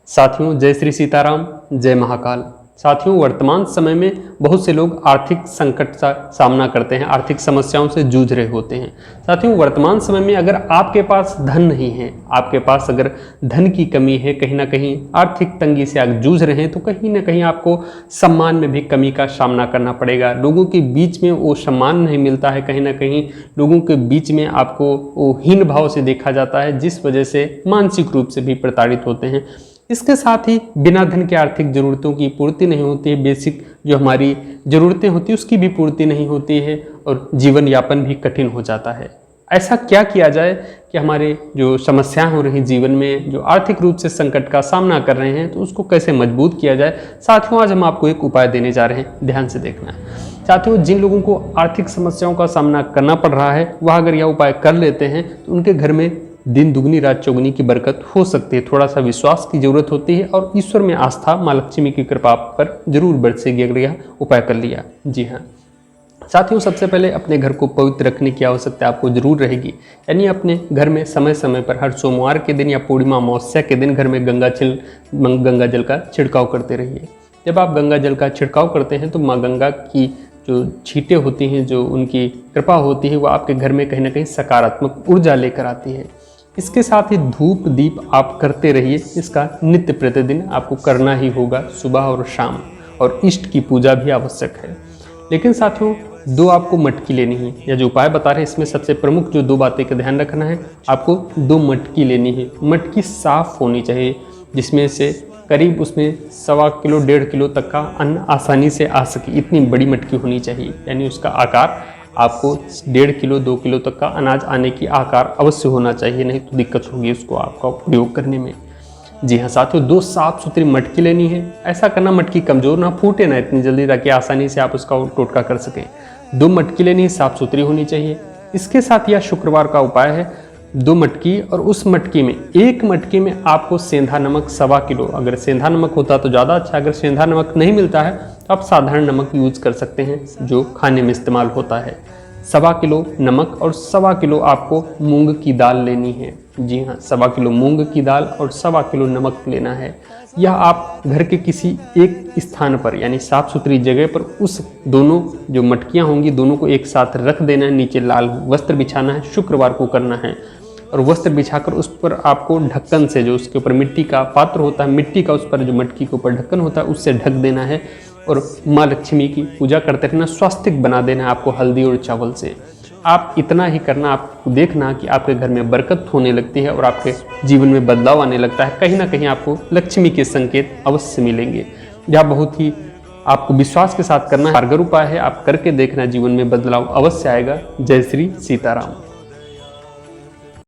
साथियों, जय श्री सीताराम, जय महाकाल। साथियों, वर्तमान समय में बहुत से लोग आर्थिक संकट का सामना करते हैं, आर्थिक समस्याओं से जूझ रहे होते हैं। साथियों, वर्तमान समय में अगर आपके पास धन नहीं है, आपके पास अगर धन की कमी है, कहीं ना कहीं आर्थिक तंगी से आप जूझ रहे हैं, तो कहीं ना कहीं आपको सम्मान में भी कमी का सामना करना पड़ेगा। लोगों के बीच में वो सम्मान नहीं मिलता है, कहीं ना कहीं लोगों के बीच में आपको वो हीन भाव से देखा जाता है, जिस वजह से मानसिक रूप से भी प्रताड़ित होते हैं। इसके साथ ही बिना धन के आर्थिक ज़रूरतों की पूर्ति नहीं होती है, बेसिक जो हमारी ज़रूरतें होती है उसकी भी पूर्ति नहीं होती है और जीवन यापन भी कठिन हो जाता है। ऐसा क्या किया जाए कि हमारे जो समस्याएं हो रही जीवन में, जो आर्थिक रूप से संकट का सामना कर रहे हैं, तो उसको कैसे मजबूत किया जाए। साथियों, आज हम आपको एक उपाय देने जा रहे हैं, ध्यान से देखना है। साथियों, जिन लोगों को आर्थिक समस्याओं का सामना करना पड़ रहा है, वह अगर यह उपाय कर लेते हैं तो उनके घर में दिन दुगनी रात चौगुनी की बरकत हो सकती है। थोड़ा सा विश्वास की जरूरत होती है और ईश्वर में आस्था, माँ लक्ष्मी की कृपा पर जरूर बरसेगी अगर यह उपाय कर लिया। जी हाँ साथियों, सबसे पहले अपने घर को पवित्र रखने की आवश्यकता आपको जरूर रहेगी। यानी अपने घर में समय समय पर हर सोमवार के दिन या पूर्णिमा अमावस्या के दिन घर में गंगा जल का छिड़काव करते रहिए। जब आप गंगा जल का छिड़काव करते हैं तो माँ गंगा की जो छींटें होती हैं, जो उनकी कृपा होती है, वो आपके घर में कहीं ना कहीं सकारात्मक ऊर्जा लेकर आती है। इसके साथ ही धूप दीप आप करते रहिए, इसका नित्य प्रतिदिन आपको करना ही होगा, सुबह और शाम। और इष्ट की पूजा भी आवश्यक है। लेकिन साथियों, दो आपको मटकी लेनी है। यह जो उपाय बता रहे हैं इसमें सबसे प्रमुख जो दो बातें का ध्यान रखना है, आपको दो मटकी लेनी है। मटकी साफ होनी चाहिए, जिसमें से करीब उसमें 1.25 किलो 1.5 किलो तक का अन्न आसानी से आ सके, इतनी बड़ी मटकी होनी चाहिए। यानी उसका आकार आपको 1.5 किलो 2 किलो तक का अनाज आने की आकार अवश्य होना चाहिए, नहीं तो दिक्कत होगी उसको आपका प्रयोग करने में। जी हाँ साथियों, दो साफ सुथरी मटकी लेनी है। ऐसा करना मटकी कमज़ोर ना फूटे ना इतनी जल्दी, ताकि आसानी से आप उसका टोटका कर सकें। दो मटकी लेनी है, साफ सुथरी होनी चाहिए। इसके साथ यह शुक्रवार का उपाय है, 2 मटकी, और उस मटकी में एक मटकी में आपको सेंधा नमक 1.25 किलो, अगर सेंधा नमक होता तो ज़्यादा अच्छा, अगर सेंधा नमक नहीं मिलता है तो आप साधारण नमक यूज कर सकते हैं जो खाने में इस्तेमाल होता है। 1.25 किलो नमक और 1.25 किलो आपको मूंग की दाल लेनी है। जी हाँ, 1.25 किलो मूंग की दाल और 1.25 किलो नमक लेना है। यह आप घर के किसी एक स्थान पर, यानी साफ सुथरी जगह पर, उस दोनों जो मटकियाँ होंगी दोनों को एक साथ रख देना है। नीचे लाल वस्त्र बिछाना है, शुक्रवार को करना है। और वस्त्र बिछाकर उस पर आपको ढक्कन से, जो उसके ऊपर मिट्टी का पात्र होता है, मिट्टी का उस पर जो मटकी के ऊपर ढक्कन होता है, उससे ढक देना है। और माँ लक्ष्मी की पूजा करते रहना, स्वास्तिक बना देना है आपको हल्दी और चावल से। आप इतना ही करना, आपको देखना कि आपके घर में बरकत होने लगती है और आपके जीवन में बदलाव आने लगता है। कहीं ना कहीं आपको लक्ष्मी के संकेत अवश्य मिलेंगे। यह बहुत ही आपको विश्वास के साथ करना कारगर उपाय है। आप करके देखना, जीवन में बदलाव अवश्य आएगा। जय श्री सीताराम।